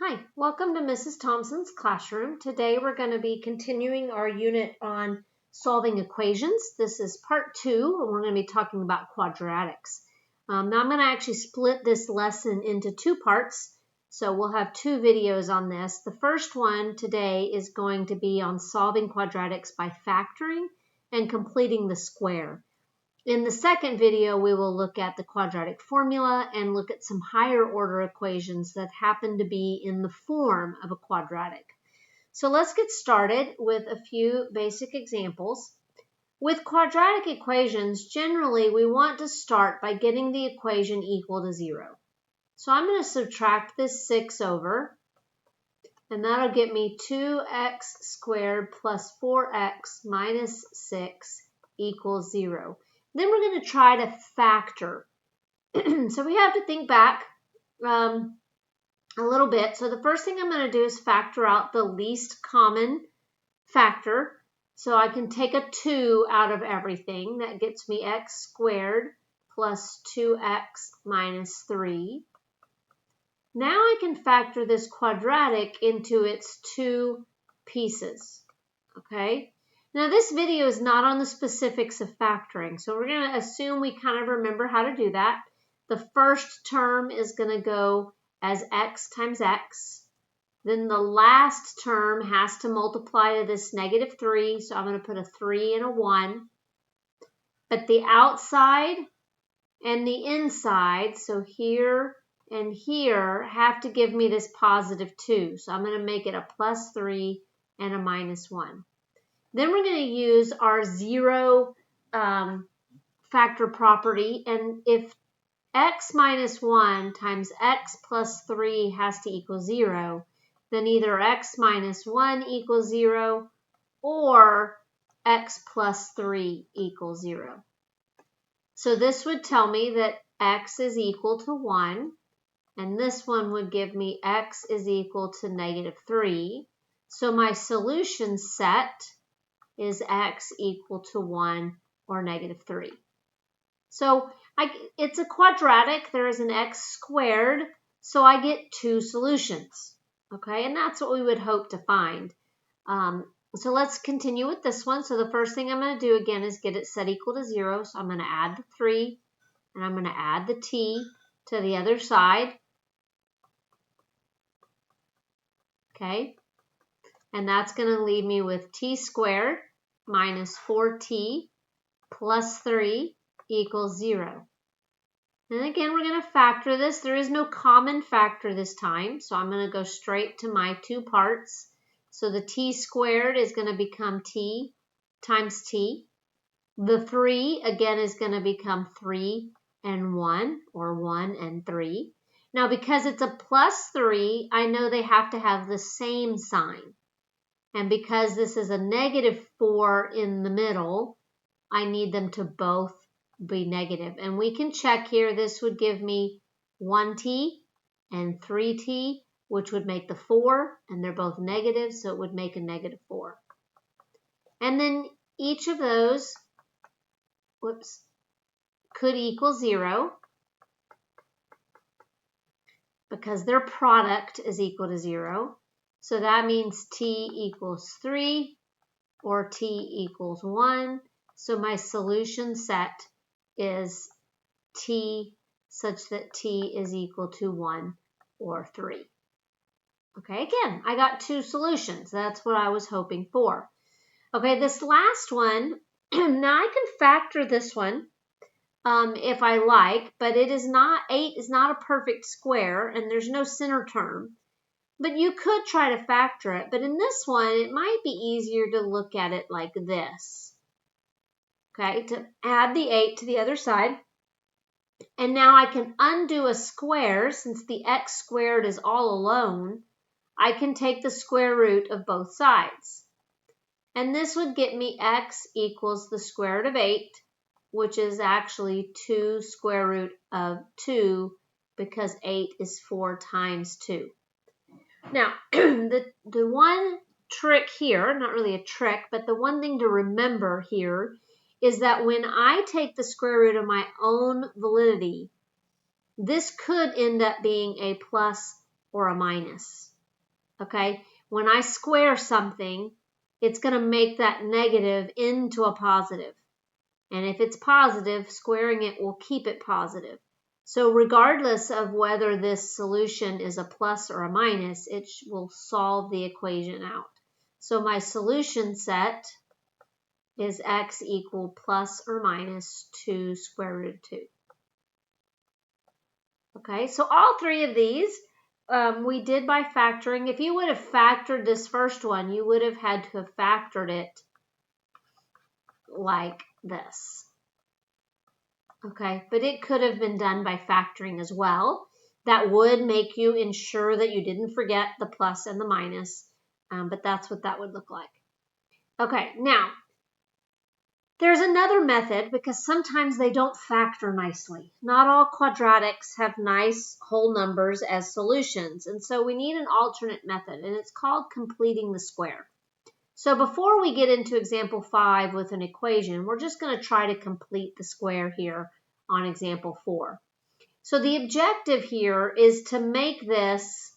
Hi, welcome to Mrs. Thompson's classroom. Today we're going to be continuing our unit on solving equations. This is part 2, and we're going to be talking about quadratics. Now I'm going to actually split this lesson into 2 parts, so we'll have 2 videos on this. The first one today is going to be on solving quadratics by factoring and completing the square. In the second video, we will look at the quadratic formula and look at some higher order equations that happen to be in the form of a quadratic. So let's get started with a few basic examples. With quadratic equations, generally we want to start by getting the equation equal to 0. So I'm going to subtract this 6 over, and that'll get me 2x squared plus 4x minus 6 equals 0. Then we're going to try to factor. So we have to think back a little bit. So the first thing I'm going to do is factor out the least common factor. So I can take a 2 out of everything. That gets me x squared plus 2x minus 3. Now I can factor this quadratic into its 2 pieces. Okay? Now this video is not on the specifics of factoring, so we're going to assume we kind of remember how to do that. The first term is going to go as x times x. Then the last term has to multiply to this negative 3, so I'm going to put a 3 and a 1. But the outside and the inside, so here and here, have to give me this positive 2. So I'm going to make it a plus 3 and a minus 1. Then we're going to use our 0 factor property, and if x minus 1 times x plus 3 has to equal 0, then either x minus 1 equals 0 or x plus 3 equals 0. So this would tell me that x is equal to 1, and this one would give me x is equal to negative 3. So my solution set is x equal to 1 or negative 3. So it's a quadratic. There is an x squared, so I get 2 solutions. Okay, and that's what we would hope to find. So let's continue with this one. So the first thing I'm going to do again is get it set equal to 0. So I'm going to add the 3, and I'm going to add the t to the other side. Okay, and that's going to leave me with t squared minus 4t plus 3 equals 0. And again, we're going to factor this. There is no common factor this time, so I'm going to go straight to my 2 parts. So the t squared is going to become t times t. The 3, again, is going to become 3 and 1, or 1 and 3. Now, because it's a plus 3, I know they have to have the same sign. And because this is a negative 4 in the middle, I need them to both be negative. And we can check here. This would give me 1t and 3t, which would make the 4, and they're both negative, so it would make a negative 4. And then each of those, could equal 0 because their product is equal to 0. So that means t equals 3 or t equals 1. So my solution set is t such that t is equal to 1 or 3. Okay, again, I got 2 solutions. That's what I was hoping for. Okay, this last one, now I can factor this one if I like, but 8 is not a perfect square, and there's no center term. But you could try to factor it. But in this one, it might be easier to look at it like this. Okay, to add the 8 to the other side. And now I can undo a square. Since the x squared is all alone, I can take the square root of both sides. And this would get me x equals the square root of 8, which is actually 2 square root of 2, because 8 is 4 times 2. Now, the one trick here, not really a trick, but the one thing to remember here is that when I take the square root of my own validity, this could end up being a plus or a minus. Okay? When I square something, it's going to make that negative into a positive. And if it's positive, squaring it will keep it positive. So regardless of whether this solution is a plus or a minus, it will solve the equation out. So my solution set is x equal plus or minus 2 square root of 2. Okay, so all three of these we did by factoring. If you would have factored this first one, you would have had to have factored it like this. Okay, but it could have been done by factoring as well. That would make you ensure that you didn't forget the plus and the minus, but that's what that would look like. Okay, now, there's another method because sometimes they don't factor nicely. Not all quadratics have nice whole numbers as solutions, and so we need an alternate method, and it's called completing the square. So before we get into example 5 with an equation, we're just going to try to complete the square here on example 4. So the objective here is to make this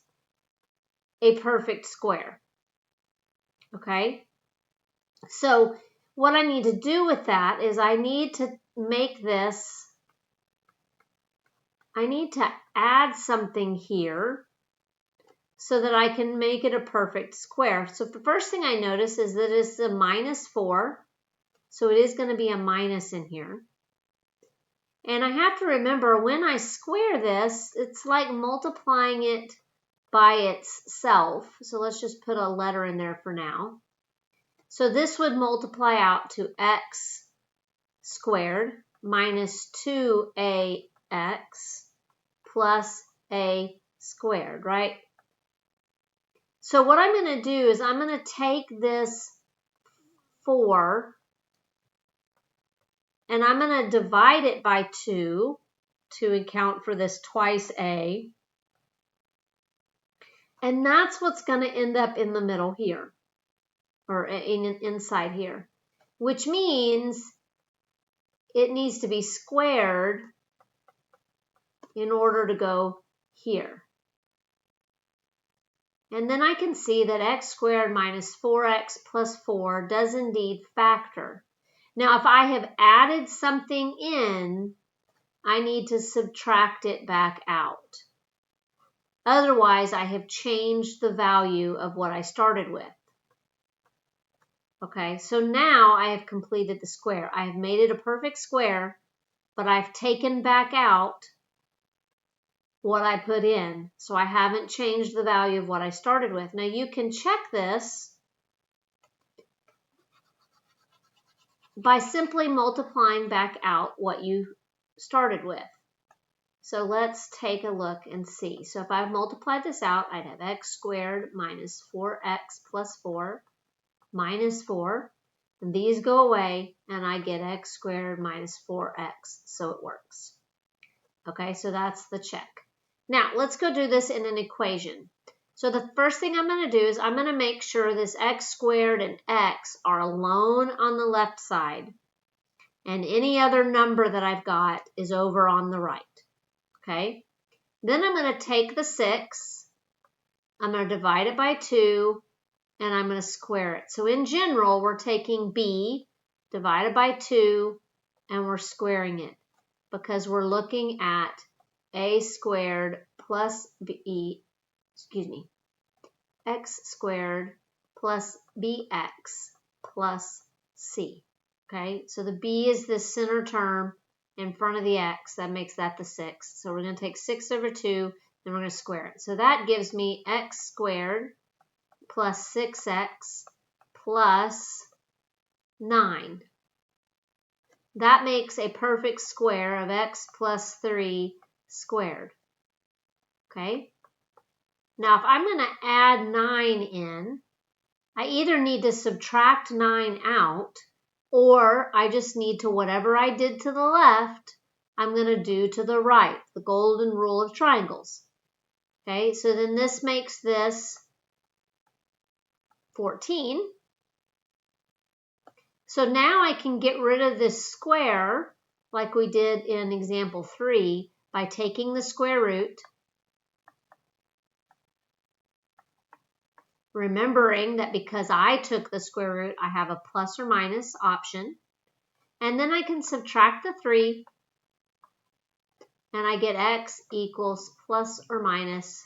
a perfect square. Okay? So what I need to do with that is I need to make this, I need to add something here so that I can make it a perfect square. So the first thing I notice is that it's a minus 4. So it is going to be a minus in here. And I have to remember when I square this, it's like multiplying it by itself. So let's just put a letter in there for now. So this would multiply out to x squared minus 2ax plus a squared, right? So what I'm going to do is I'm going to take this 4 and I'm going to divide it by 2 to account for this twice a. And that's what's going to end up in the middle here, or inside here, which means it needs to be squared in order to go here. And then I can see that x squared minus 4x plus 4 does indeed factor. Now, if I have added something in, I need to subtract it back out. Otherwise, I have changed the value of what I started with. Okay, so now I have completed the square. I have made it a perfect square, but I've taken back out what I put in. So I haven't changed the value of what I started with. Now you can check this by simply multiplying back out what you started with. So let's take a look and see. So if I multiplied this out, I'd have x squared minus 4x plus 4 minus 4. And these go away, and I get x squared minus 4x, so it works. Okay, so that's the check. Now, let's go do this in an equation. So the first thing I'm going to do is I'm going to make sure this x squared and x are alone on the left side, and any other number that I've got is over on the right. Okay, then I'm going to take the 6, I'm going to divide it by 2, and I'm going to square it. So in general, we're taking b divided by 2, and we're squaring it because we're looking at a squared plus x squared plus bx plus c. Okay, so the b is this center term in front of the x. That makes that the 6. So we're going to take 6 over 2, and we're going to square it. So that gives me x squared plus 6x plus 9. That makes a perfect square of x plus 3 squared. Okay? Now, if I'm going to add 9 in, I either need to subtract 9 out, or I just need to, whatever I did to the left, I'm going to do to the right, the golden rule of triangles. Okay, so then this makes this 14. So now I can get rid of this square like we did in example 3 by taking the square root remembering that because I took the square root, I have a plus or minus option. And then I can subtract the 3, and I get x equals plus or minus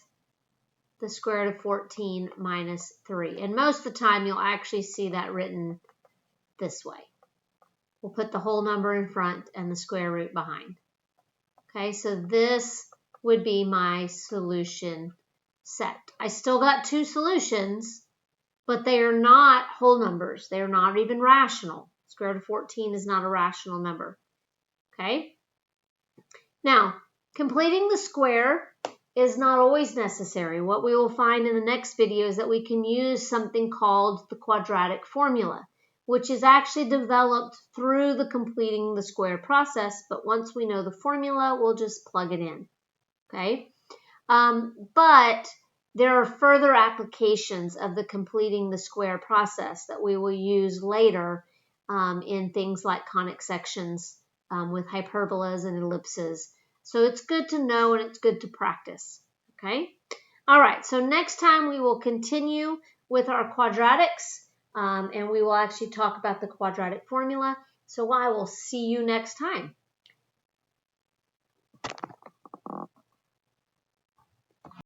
the square root of 14 minus 3. And most of the time, you'll actually see that written this way. We'll put the whole number in front and the square root behind. Okay, so this would be my solution set. I still got 2 solutions, but they are not whole numbers. They are not even rational. Square root of 14 is not a rational number. Okay? Now, completing the square is not always necessary. What we will find in the next video is that we can use something called the quadratic formula, which is actually developed through the completing the square process, but once we know the formula, we'll just plug it in. Okay? But there are further applications of the completing the square process that we will use later in things like conic sections with hyperbolas and ellipses. So it's good to know and it's good to practice. Okay? All right, so next time we will continue with our quadratics and we will actually talk about the quadratic formula. So I will see you next time.